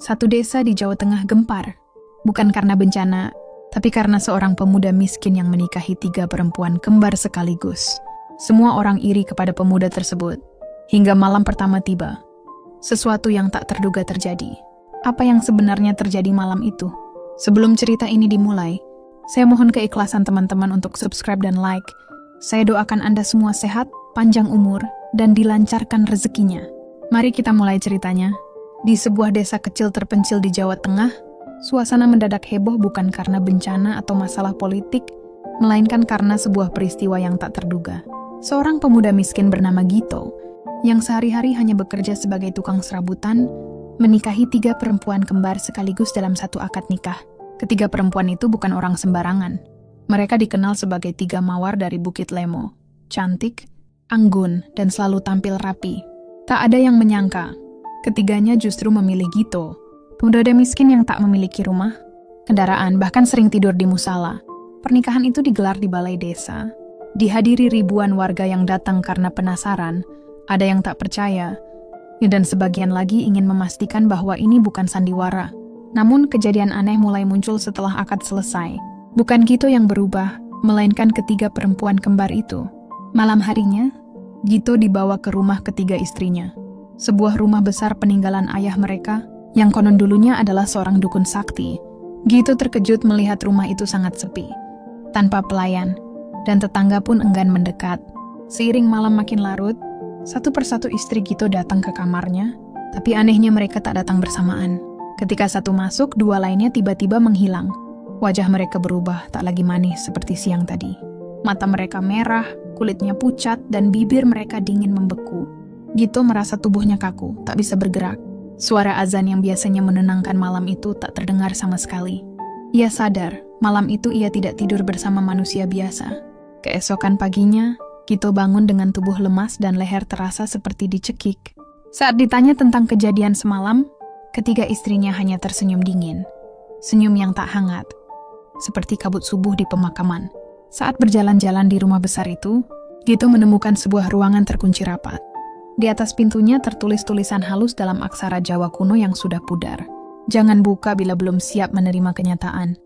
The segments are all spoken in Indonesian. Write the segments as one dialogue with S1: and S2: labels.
S1: Satu desa di Jawa Tengah gempar, bukan karena bencana, tapi karena seorang pemuda miskin yang menikahi 3 perempuan kembar sekaligus. Semua orang iri kepada pemuda tersebut. Hingga malam pertama tiba, sesuatu yang tak terduga terjadi. Apa yang sebenarnya terjadi malam itu? Sebelum cerita ini dimulai, saya mohon keikhlasan teman-teman untuk subscribe dan like. Saya doakan Anda semua sehat, panjang umur, dan dilancarkan rezekinya. Mari kita mulai ceritanya. Di sebuah desa kecil terpencil di Jawa Tengah, suasana mendadak heboh bukan karena bencana atau masalah politik, melainkan karena sebuah peristiwa yang tak terduga. Seorang pemuda miskin bernama Gito, yang sehari-hari hanya bekerja sebagai tukang serabutan, menikahi 3 perempuan kembar sekaligus dalam satu akad nikah. Ketiga perempuan itu bukan orang sembarangan. Mereka dikenal sebagai 3 mawar dari Bukit Lemo. Cantik, anggun, dan selalu tampil rapi. Tak ada yang menyangka, ketiganya justru memilih Gito, pemuda miskin yang tak memiliki rumah, kendaraan, bahkan sering tidur di musala. Pernikahan itu digelar di balai desa. Dihadiri ribuan warga yang datang karena penasaran, ada yang tak percaya, dan sebagian lagi ingin memastikan bahwa ini bukan sandiwara. Namun kejadian aneh mulai muncul setelah akad selesai. Bukan Gito yang berubah, melainkan ketiga perempuan kembar itu. Malam harinya, Gito dibawa ke rumah ketiga istrinya. Sebuah rumah besar peninggalan ayah mereka, yang konon dulunya adalah seorang dukun sakti. Gito terkejut melihat rumah itu sangat sepi, tanpa pelayan, dan tetangga pun enggan mendekat. Seiring malam makin larut, satu persatu istri Gito datang ke kamarnya, tapi anehnya mereka tak datang bersamaan. Ketika satu masuk, 2 lainnya tiba-tiba menghilang. Wajah mereka berubah, tak lagi manis seperti siang tadi. Mata mereka merah, kulitnya pucat, dan bibir mereka dingin membeku. Gito merasa tubuhnya kaku, tak bisa bergerak. Suara azan yang biasanya menenangkan malam itu tak terdengar sama sekali. Ia sadar, malam itu ia tidak tidur bersama manusia biasa. Keesokan paginya, Gito bangun dengan tubuh lemas dan leher terasa seperti dicekik. Saat ditanya tentang kejadian semalam, ketiga istrinya hanya tersenyum dingin. Senyum yang tak hangat, seperti kabut subuh di pemakaman. Saat berjalan-jalan di rumah besar itu, Gito menemukan sebuah ruangan terkunci rapat. Di atas pintunya tertulis tulisan halus dalam aksara Jawa kuno yang sudah pudar. Jangan buka bila belum siap menerima kenyataan.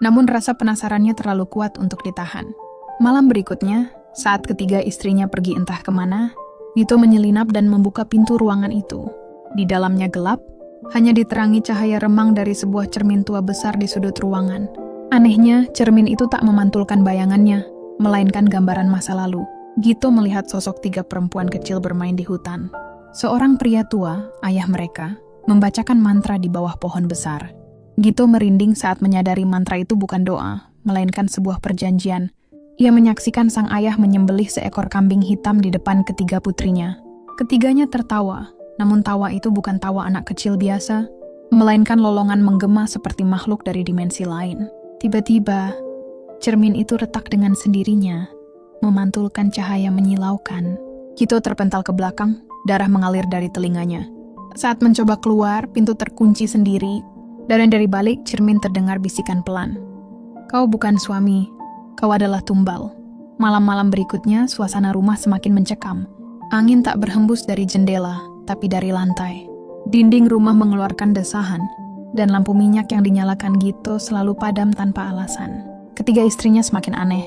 S1: Namun rasa penasarannya terlalu kuat untuk ditahan. Malam berikutnya, saat ketiga istrinya pergi entah kemana, Gito menyelinap dan membuka pintu ruangan itu. Di dalamnya gelap, hanya diterangi cahaya remang dari sebuah cermin tua besar di sudut ruangan. Anehnya, cermin itu tak memantulkan bayangannya, melainkan gambaran masa lalu. Gito melihat sosok 3 perempuan kecil bermain di hutan. Seorang pria tua, ayah mereka, membacakan mantra di bawah pohon besar. Gito merinding saat menyadari mantra itu bukan doa, melainkan sebuah perjanjian. Ia menyaksikan sang ayah menyembelih seekor kambing hitam di depan ketiga putrinya. Ketiganya tertawa, namun tawa itu bukan tawa anak kecil biasa, melainkan lolongan menggema seperti makhluk dari dimensi lain. Tiba-tiba, cermin itu retak dengan sendirinya, memantulkan cahaya menyilaukan. Gito terpental ke belakang, darah mengalir dari telinganya. Saat mencoba keluar, pintu terkunci sendiri, dan dari balik cermin terdengar bisikan pelan. Kau bukan suami, kau adalah tumbal. Malam-malam berikutnya, suasana rumah semakin mencekam. Angin tak berhembus dari jendela, tapi dari lantai. Dinding rumah mengeluarkan desahan, dan lampu minyak yang dinyalakan Gito selalu padam tanpa alasan. Ketiga istrinya semakin aneh.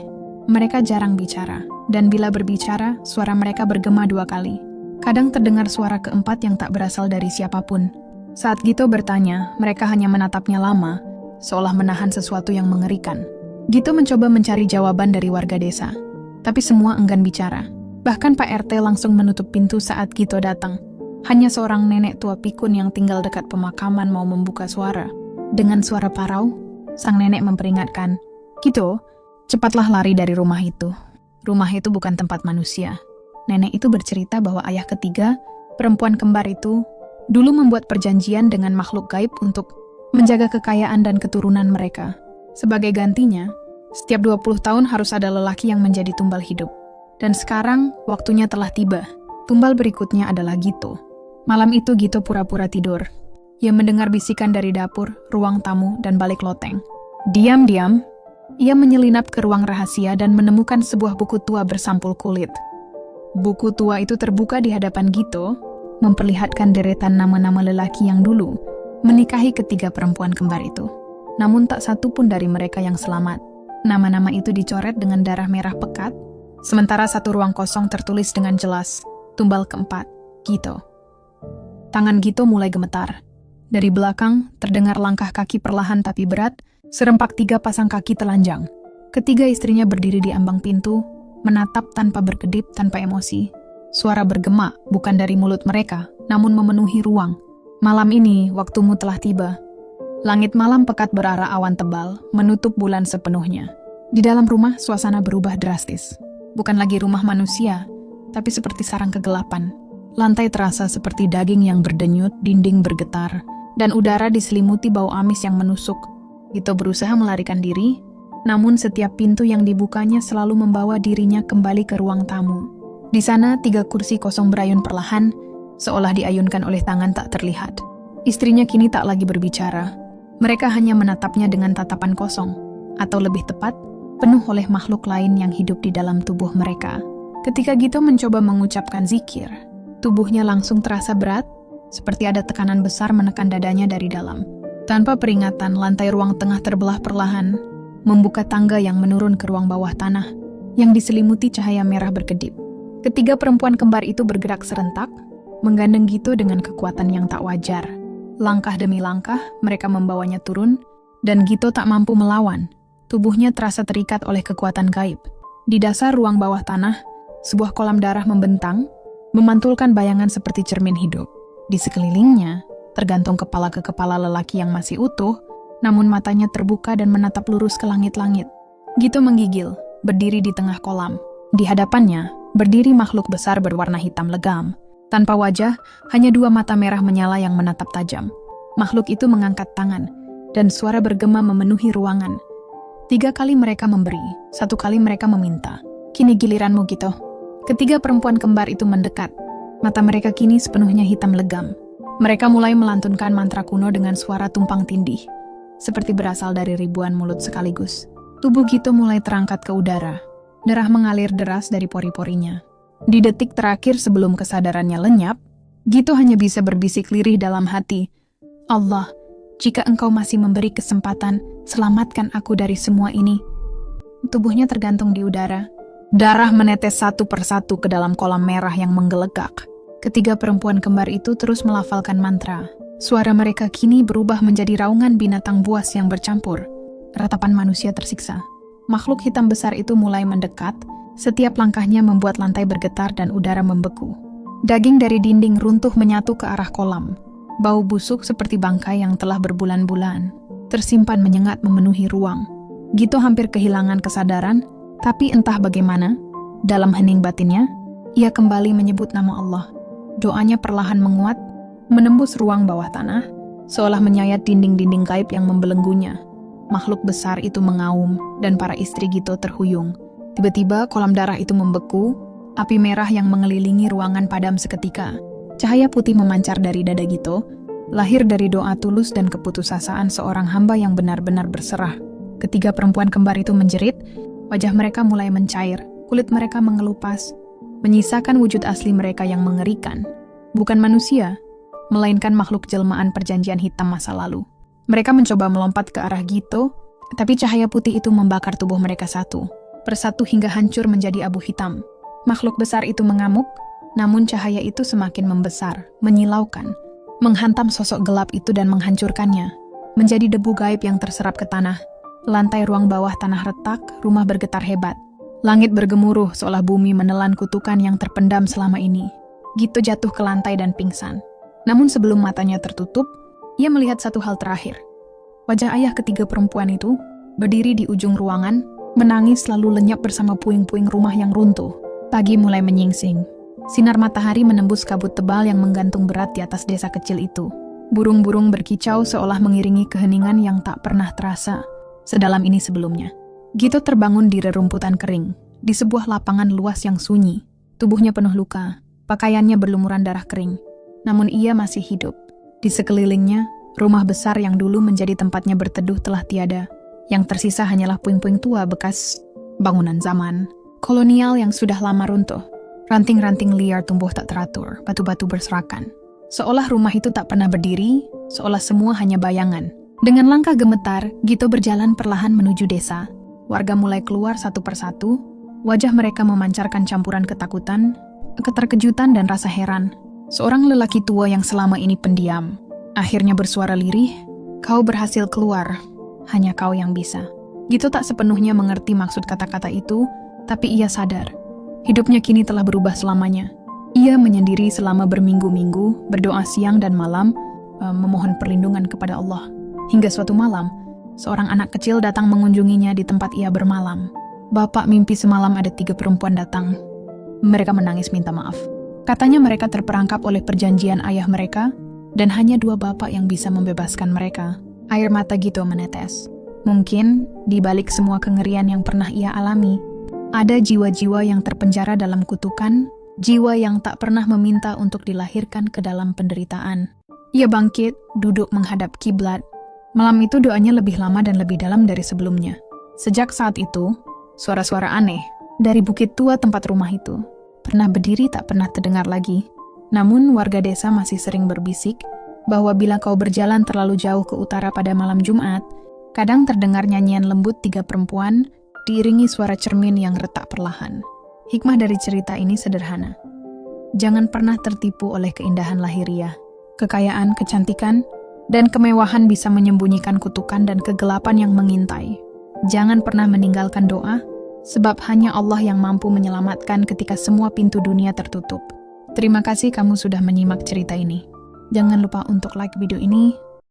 S1: Mereka jarang bicara, dan bila berbicara, suara mereka bergema 2 kali. Kadang terdengar suara keempat yang tak berasal dari siapapun. Saat Gito bertanya, mereka hanya menatapnya lama, seolah menahan sesuatu yang mengerikan. Gito mencoba mencari jawaban dari warga desa, tapi semua enggan bicara. Bahkan Pak RT langsung menutup pintu saat Gito datang. Hanya seorang nenek tua pikun yang tinggal dekat pemakaman mau membuka suara. Dengan suara parau, sang nenek memperingatkan, "Gito, cepatlah lari dari rumah itu. Rumah itu bukan tempat manusia." Nenek itu bercerita bahwa ayah ketiga, perempuan kembar itu, dulu membuat perjanjian dengan makhluk gaib untuk menjaga kekayaan dan keturunan mereka. Sebagai gantinya, setiap 20 tahun harus ada lelaki yang menjadi tumbal hidup. Dan sekarang, waktunya telah tiba. Tumbal berikutnya adalah Gito. Malam itu Gito pura-pura tidur. Ia mendengar bisikan dari dapur, ruang tamu, dan balik loteng. Diam-diam, ia menyelinap ke ruang rahasia dan menemukan sebuah buku tua bersampul kulit. Buku tua itu terbuka di hadapan Gito, memperlihatkan deretan nama-nama lelaki yang dulu menikahi ketiga perempuan kembar itu. Namun tak satu pun dari mereka yang selamat. Nama-nama itu dicoret dengan darah merah pekat, sementara satu ruang kosong tertulis dengan jelas, tumbal keempat, Gito. Tangan Gito mulai gemetar. Dari belakang, terdengar langkah kaki perlahan tapi berat, serempak 3 pasang kaki telanjang. Ketiga istrinya berdiri di ambang pintu, menatap tanpa berkedip, tanpa emosi. Suara bergema, bukan dari mulut mereka, namun memenuhi ruang. Malam ini, waktumu telah tiba. Langit malam pekat berarah awan tebal, menutup bulan sepenuhnya. Di dalam rumah, suasana berubah drastis. Bukan lagi rumah manusia, tapi seperti sarang kegelapan. Lantai terasa seperti daging yang berdenyut, dinding bergetar, dan udara diselimuti bau amis yang menusuk. Gito berusaha melarikan diri, namun setiap pintu yang dibukanya selalu membawa dirinya kembali ke ruang tamu. Di sana, 3 kursi kosong berayun perlahan, seolah diayunkan oleh tangan tak terlihat. Istrinya kini tak lagi berbicara. Mereka hanya menatapnya dengan tatapan kosong, atau lebih tepat, penuh oleh makhluk lain yang hidup di dalam tubuh mereka. Ketika Gito mencoba mengucapkan zikir, tubuhnya langsung terasa berat, seperti ada tekanan besar menekan dadanya dari dalam. Tanpa peringatan, lantai ruang tengah terbelah perlahan, membuka tangga yang menurun ke ruang bawah tanah, yang diselimuti cahaya merah berkedip. Ketiga perempuan kembar itu bergerak serentak, menggandeng Gito dengan kekuatan yang tak wajar. Langkah demi langkah, mereka membawanya turun, dan Gito tak mampu melawan. Tubuhnya terasa terikat oleh kekuatan gaib. Di dasar ruang bawah tanah, sebuah kolam darah membentang, memantulkan bayangan seperti cermin hidup. Di sekelilingnya, tergantung kepala ke kepala lelaki yang masih utuh, namun matanya terbuka dan menatap lurus ke langit-langit. Gito menggigil, berdiri di tengah kolam. Di hadapannya, berdiri makhluk besar berwarna hitam legam. Tanpa wajah, hanya 2 mata merah menyala yang menatap tajam. Makhluk itu mengangkat tangan, dan suara bergema memenuhi ruangan. 3 kali mereka memberi, 1 kali mereka meminta. Kini giliranmu, Gito. Ketiga perempuan kembar itu mendekat. Mata mereka kini sepenuhnya hitam legam. Mereka mulai melantunkan mantra kuno dengan suara tumpang tindih, seperti berasal dari ribuan mulut sekaligus. Tubuh Gito mulai terangkat ke udara. Darah mengalir deras dari pori-porinya. Di detik terakhir sebelum kesadarannya lenyap, Gito hanya bisa berbisik lirih dalam hati, Allah, jika engkau masih memberi kesempatan, selamatkan aku dari semua ini. Tubuhnya tergantung di udara. Darah menetes satu persatu ke dalam kolam merah yang menggelegak. Ketiga perempuan kembar itu terus melafalkan mantra. Suara mereka kini berubah menjadi raungan binatang buas yang bercampur. Ratapan manusia tersiksa. Makhluk hitam besar itu mulai mendekat, setiap langkahnya membuat lantai bergetar dan udara membeku. Daging dari dinding runtuh menyatu ke arah kolam. Bau busuk seperti bangkai yang telah berbulan-bulan tersimpan menyengat memenuhi ruang. Gito hampir kehilangan kesadaran, tapi entah bagaimana, dalam hening batinnya, ia kembali menyebut nama Allah. Doanya perlahan menguat, menembus ruang bawah tanah, seolah menyayat dinding-dinding gaib yang membelenggunya. Makhluk besar itu mengaum, dan para istri Gito terhuyung. Tiba-tiba kolam darah itu membeku, api merah yang mengelilingi ruangan padam seketika. Cahaya putih memancar dari dada Gito, lahir dari doa tulus dan keputusasaan seorang hamba yang benar-benar berserah. Ketiga perempuan kembar itu menjerit, wajah mereka mulai mencair, kulit mereka mengelupas, menyisakan wujud asli mereka yang mengerikan. Bukan manusia, melainkan makhluk jelmaan perjanjian hitam masa lalu. Mereka mencoba melompat ke arah Gito, tapi cahaya putih itu membakar tubuh mereka satu persatu hingga hancur menjadi abu hitam. Makhluk besar itu mengamuk, namun cahaya itu semakin membesar, menyilaukan, menghantam sosok gelap itu dan menghancurkannya, menjadi debu gaib yang terserap ke tanah. Lantai ruang bawah tanah retak, rumah bergetar hebat. Langit bergemuruh seolah bumi menelan kutukan yang terpendam selama ini. Gito jatuh ke lantai dan pingsan. Namun sebelum matanya tertutup, ia melihat satu hal terakhir. Wajah ayah ketiga perempuan itu berdiri di ujung ruangan, menangis lalu lenyap bersama puing-puing rumah yang runtuh. Pagi mulai menyingsing. Sinar matahari menembus kabut tebal yang menggantung berat di atas desa kecil itu. Burung-burung berkicau seolah mengiringi keheningan yang tak pernah terasa sedalam ini sebelumnya. Gito terbangun di rerumputan kering, di sebuah lapangan luas yang sunyi. Tubuhnya penuh luka, pakaiannya berlumuran darah kering. Namun ia masih hidup. Di sekelilingnya, rumah besar yang dulu menjadi tempatnya berteduh telah tiada. Yang tersisa hanyalah puing-puing tua bekas bangunan zaman kolonial yang sudah lama runtuh. Ranting-ranting liar tumbuh tak teratur, batu-batu berserakan. Seolah rumah itu tak pernah berdiri, seolah semua hanya bayangan. Dengan langkah gemetar, Gito berjalan perlahan menuju desa. Warga mulai keluar satu persatu, wajah mereka memancarkan campuran ketakutan, keterkejutan dan rasa heran. Seorang lelaki tua yang selama ini pendiam, akhirnya bersuara lirih, "Kau berhasil keluar, hanya kau yang bisa." Gito tak sepenuhnya mengerti maksud kata-kata itu, tapi ia sadar. Hidupnya kini telah berubah selamanya. Ia menyendiri selama berminggu-minggu, berdoa siang dan malam, memohon perlindungan kepada Allah. Hingga suatu malam, seorang anak kecil datang mengunjunginya di tempat ia bermalam. "Bapak mimpi semalam ada 3 perempuan datang." Mereka menangis minta maaf. Katanya mereka terperangkap oleh perjanjian ayah mereka, dan hanya 2 bapak yang bisa membebaskan mereka. Air mata Gito menetes. Mungkin, di balik semua kengerian yang pernah ia alami, ada jiwa-jiwa yang terpenjara dalam kutukan, jiwa yang tak pernah meminta untuk dilahirkan ke dalam penderitaan. Ia bangkit, duduk menghadap kiblat. Malam itu doanya lebih lama dan lebih dalam dari sebelumnya. Sejak saat itu, suara-suara aneh dari bukit tua tempat rumah itu pernah berdiri tak pernah terdengar lagi. Namun warga desa masih sering berbisik bahwa bila kau berjalan terlalu jauh ke utara pada malam Jumat, kadang terdengar nyanyian lembut 3 perempuan diiringi suara cermin yang retak perlahan. Hikmah dari cerita ini sederhana. Jangan pernah tertipu oleh keindahan lahiriah. Kekayaan, kecantikan, dan kemewahan bisa menyembunyikan kutukan dan kegelapan yang mengintai. Jangan pernah meninggalkan doa, sebab hanya Allah yang mampu menyelamatkan ketika semua pintu dunia tertutup. Terima kasih kamu sudah menyimak cerita ini. Jangan lupa untuk like video ini,